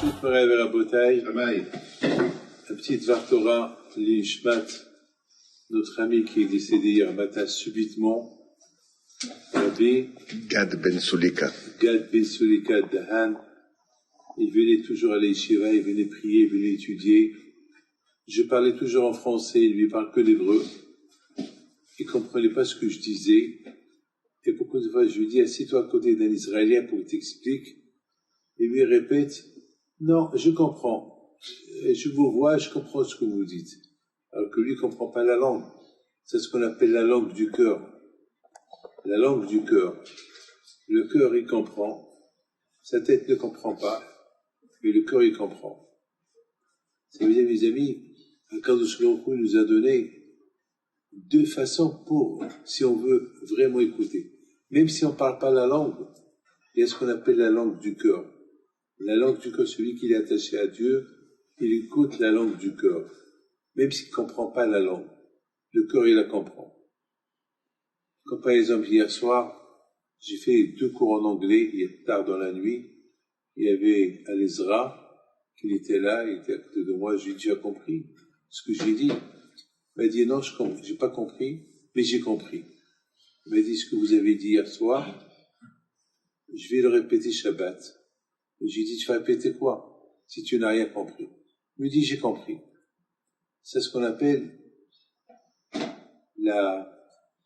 Shukra Verabotai, un petit Dvar Torah, l'Ishmat, notre ami qui est décédé hier matin subitement, Rabbi Gad Ben Sulika Dahan. Il venait toujours à l'Yeshiva, il venait prier, il venait étudier. Je parlais toujours en français, il lui parle que l'hébreu. Il comprenait pas ce que je disais. Et beaucoup de fois, je lui dis, assis-toi à côté d'un Israélien pour qu'il t'explique. Il lui répète, non, je comprends. Je vous vois, je comprends ce que vous dites. Alors que lui ne comprend pas la langue. C'est ce qu'on appelle la langue du cœur. La langue du cœur. Le cœur, il comprend. Sa tête ne comprend pas. Mais le cœur, il comprend. Ça veut dire, mes amis, Akadosh Baruch Hu nous a donné deux façons pour, si on veut vraiment écouter. Même si on ne parle pas la langue, il y a ce qu'on appelle la langue du cœur. La langue du cœur, celui qui est attaché à Dieu, il écoute la langue du cœur. Même s'il ne comprend pas la langue, le cœur, il la comprend. Comme par exemple, hier soir, j'ai fait 2 cours en anglais, il est tard dans la nuit. Il y avait Alezra, qui était là, il était à côté de moi. Je lui ai dit, tu as compris ce que j'ai dit? Il m'a dit, non, je n'ai pas compris, mais j'ai compris. Il m'a dit, ce que vous avez dit hier soir, je vais le répéter Shabbat. Et j'ai dit, tu vas répéter quoi, si tu n'as rien compris? Il me dit, j'ai compris. C'est ce qu'on appelle le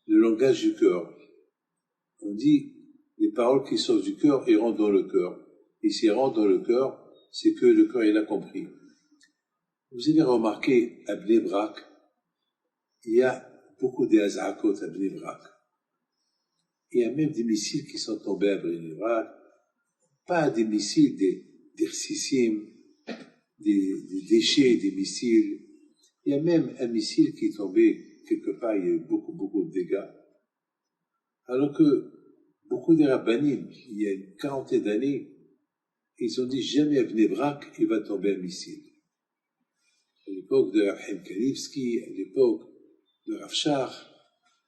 langage du cœur. On dit, les paroles qui sortent du cœur, ils rentrent dans le cœur. Et s'ils rentrent dans le cœur, c'est que le cœur, il a compris. Vous avez remarqué, à Bnei Brak, il y a beaucoup d'Azakot à Bnei Brak. Il y a même des missiles qui sont tombés à Bnei Brak. Pas des missiles, des rcissime, des déchets, des missiles. Il y a même un missile qui est tombé quelque part, il y a eu beaucoup de dégâts. Alors que beaucoup des rabbanim, il y a une 40aine d'années, ils ont dit jamais à Bnei Brak, il va tomber un missile. À l'époque de Rahim Kanivski, à l'époque de Rav Shach,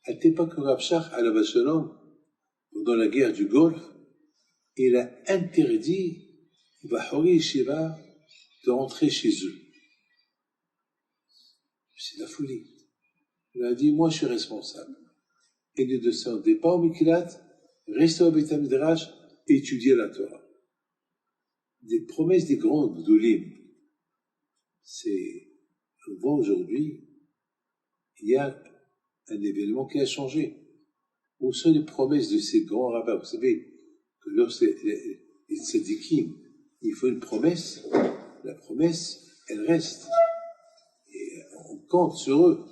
à l'époque de Rav Shach, à la Shalom, pendant la guerre du Golfe, il a interdit aux Bahori Yeshiva de rentrer chez eux. C'est la folie. Il a dit, moi je suis responsable. Et ne descendez pas au Miklat, restez au Beit HaMidrash et étudiez la Torah. Des promesses des grands Gdolim. On voit aujourd'hui, il y a un événement qui a changé. Où sont les promesses de ces grands rabbins? Vous savez que lorsque les tzadikim, il faut une promesse, la promesse, elle reste. Et on compte sur eux.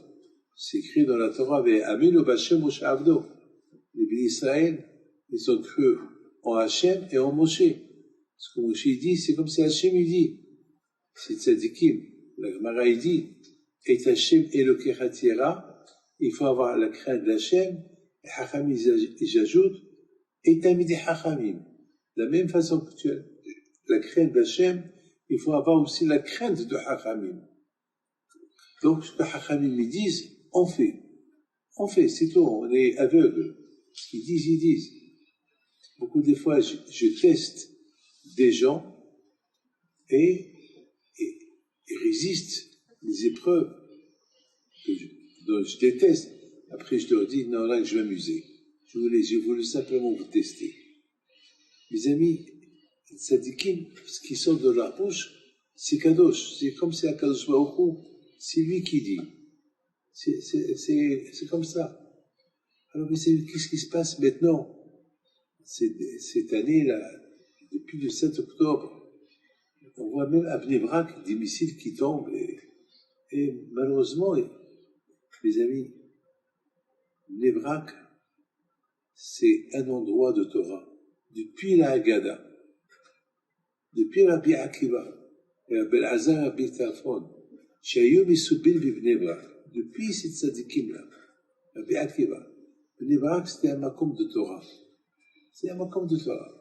C'est écrit dans la Torah, Aminu Bashem Moshe Avdo. Les bénis d'Israël, ils ont cru en Hachem et en Moshe. Ce que Moshe dit, c'est comme si Hachem il dit. C'est tzadikim. La Gemara il dit, et Hachem Elokecha Tira, il faut avoir la crainte d'Hachem, et Hachamim ils ajoutent, et Tamid Hachamim. De la même façon que tu as la crainte d'Hachem, il faut avoir aussi la crainte de Hachamim. Donc, ce que Hachamim ils disent, on fait, c'est tout, on est aveugle. Ils disent. Beaucoup de fois, je teste des gens et résistent les épreuves dont je déteste. Après, je leur dis, non, là, je vais m'amuser. J'ai voulu simplement vous tester. Mes amis, les tzadikim, ce qui sort de leur bouche, c'est kadosh. C'est comme c'est un kadosh Baruch Hu. C'est lui qui dit. C'est comme ça. Alors, mais qu'est-ce qui se passe maintenant? Cette année-là, depuis le 7 octobre, on voit même à Bnei Brak des missiles qui tombent. Et malheureusement, mes amis, Bnei Brak, c'est un endroit de Torah. Depuis la Haggadah, depuis Rabbi Akiva, et Rabbi Elazar Rabbi Tarfon, שהיו מסובין בבני ברק, depuis ces tzadikim-là, Rabbi Akiva, Bnei Brak, c'était un makom de Torah. C'est un makom de Torah.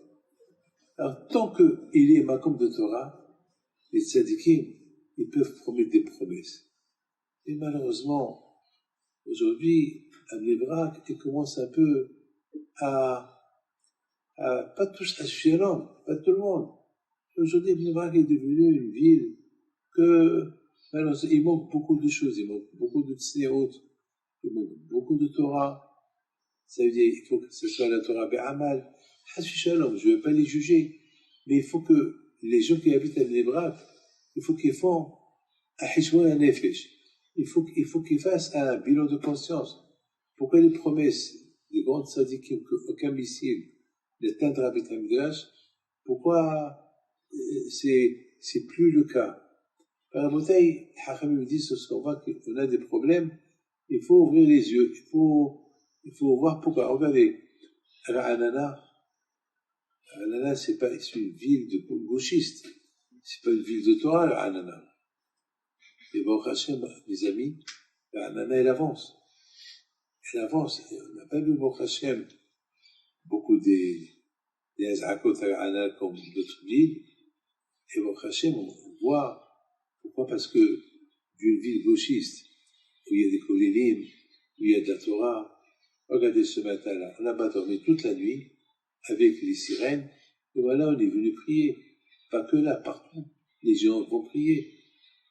Alors, tant qu'il est un makom de Torah, les tzadikim, ils peuvent promettre des promesses. Et malheureusement, aujourd'hui, à Bnei Brak, ils commencent un peu à pas tous à suffire l'homme, pas tout le monde. Aujourd'hui, Bnei Brak est devenue une ville que, alors, il manque beaucoup de choses, il manque beaucoup de tsnéot, il manque beaucoup de Torah. Ça veut dire qu'il faut que ce soit la Torah Be'amal. Je ne veux pas les juger, mais il faut que les gens qui habitent à Bnei Brak, il faut qu'ils font un hishwa un nefesh. Il faut qu'ils fassent un bilan de conscience. Pourquoi les promesses des grandes tzadikim qu'aucun missile n'atteindra Beth Hamikdash, pourquoi c'est plus le cas? Par la bouteille, Hacham me dit, on voit qu'on a des problèmes, il faut ouvrir les yeux, il faut voir pourquoi. Regardez, Ra'anana, c'est une ville de gauchistes, c'est pas une ville de Torah, Ra'anana. Et Baruch Hashem, mes amis, Ra'anana, elle avance. Elle avance. On n'a pas vu Baruch Hashem beaucoup des Azrakot Ra'anana comme d'autres villes. Et Baruch Hashem, on voit. Pourquoi? Parce que d'une ville gauchiste, où il y a des kolélim, où il y a de la Torah, regardez ce matin-là, on n'a pas dormi toute la nuit, avec les sirènes, et voilà, on est venu prier. Pas que là, partout, les gens vont prier.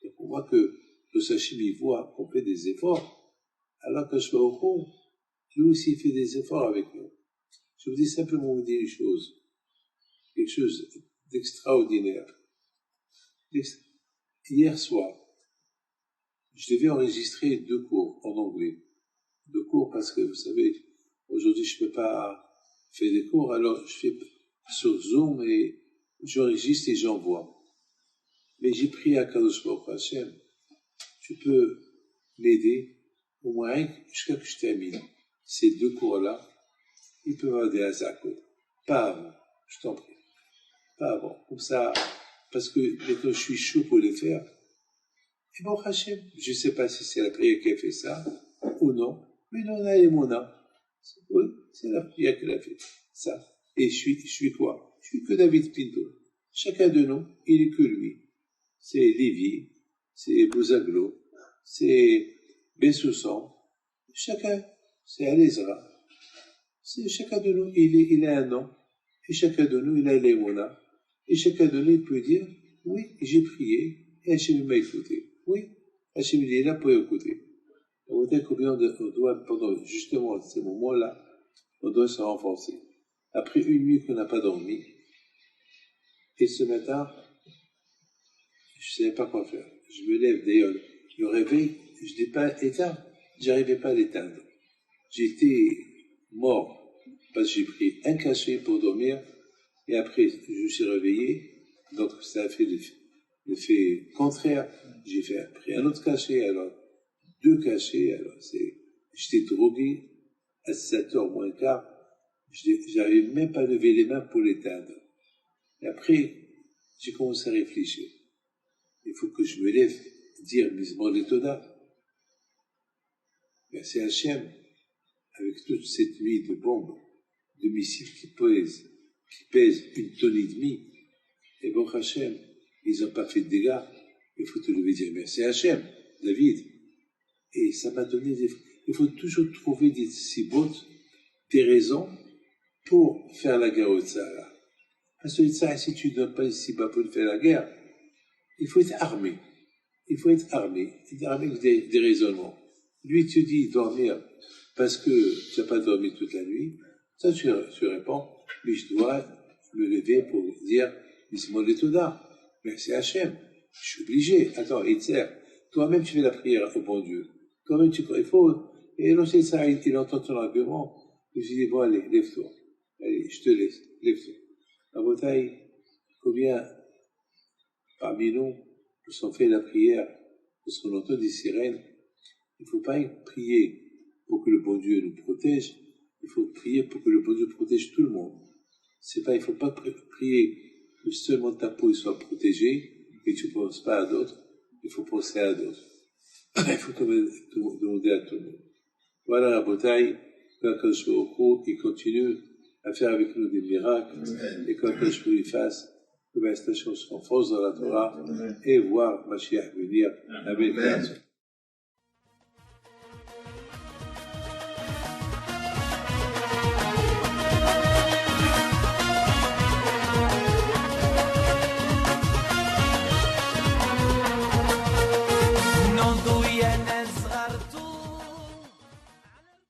Et on voit que le Sachim, il voit qu'on fait des efforts, alors que je suis au fond, lui aussi, il fait des efforts avec nous. Je vous dis simplement une chose, quelque chose d'extraordinaire. Hier soir, je devais enregistrer 2 cours en anglais. 2 cours parce que, vous savez, aujourd'hui, je ne peux pas faire des cours, alors je fais sur Zoom et j'enregistre et j'envoie. Mais j'ai prié à Kadosh Baruch Hashem, tu peux m'aider, au moins jusqu'à que je termine ces 2 cours-là. Ils peuvent avoir des hasards. Pas avant, je t'en prie. Pas avant. Comme ça, parce que maintenant je suis chaud pour les faire. Et bon, Hachem, je ne sais pas si c'est la prière qui a fait ça ou non, mais non, là, elle est mon âme. Oui, c'est la prière qu'elle a fait ça. Et je suis quoi? Je suis que David Pinto. Chacun de nous, il est que lui. C'est Lévi, c'est Bouzaglo, c'est Bessoussan. Chacun, c'est Alezra. C'est chacun de nous, il a un nom. Et chacun de nous, il a l'émona. Et chacun de nous, il peut dire, oui, j'ai prié, et Hachem m'a écouté. Oui, Hachem est là pour écouter. On voit combien on doit, pendant justement ces moments-là, on doit se renforcer. Après une nuit qu'on n'a pas dormi, et ce matin, je ne savais pas quoi faire. Je me lève, d'ailleurs, le réveil, je ne l'ai pas éteint, j'arrivais pas à l'éteindre. J'étais mort, parce que j'ai pris un cachet pour dormir, et après, je me suis réveillé, donc ça a fait l'effet contraire. J'ai pris un autre cachet, alors 2 cachets, alors j'étais drogué à 7h moins quart, j'arrivais même pas à lever les mains pour l'éteindre. Et après, j'ai commencé à réfléchir. Il faut que je me lève, dire Mizmor Toda. Merci Hachem, avec toute cette nuit de bombes, de missiles qui pèsent 1,5 tonnes, et bon Hachem, ils n'ont pas fait de dégâts. Il faut te lever et dire merci Hachem, David. Et ça m'a donné il faut toujours trouver des sibotes, des raisons pour faire la guerre au Tzahara. Parce que le Tzahara, si tu ne donnes pas les sibas pour faire la guerre, il faut être armé. Il faut être armé. Il est armé avec des raisonnements. Lui, tu dis dormir parce que tu n'as pas dormi toute la nuit. Ça, tu réponds, mais je dois me lever pour dire, Bismillah Toda. Merci Hachem. Je suis obligé. Attends, Itzer, toi-même, tu fais la prière au bon Dieu. Toi-même, il faut. Et non, c'est ça, il entend ton argument. Je lui dis, bon, allez, lève-toi. Allez, je te laisse, lève-toi. La bataille, combien parmi nous ont fait la prière parce qu'on entend des sirènes? Il ne faut pas prier pour que le bon Dieu nous protège, il faut prier pour que le bon Dieu protège tout le monde. Il ne faut pas prier que seulement ta peau soit protégée et tu ne penses pas à d'autres, il faut penser à d'autres. Il faut demander à tout le monde. Voilà la bataille, quand je vais au cours, il continue à faire avec nous des miracles, et quand je lui fasse, que la station se renforce dans la Torah, et voir Mashiach venir avec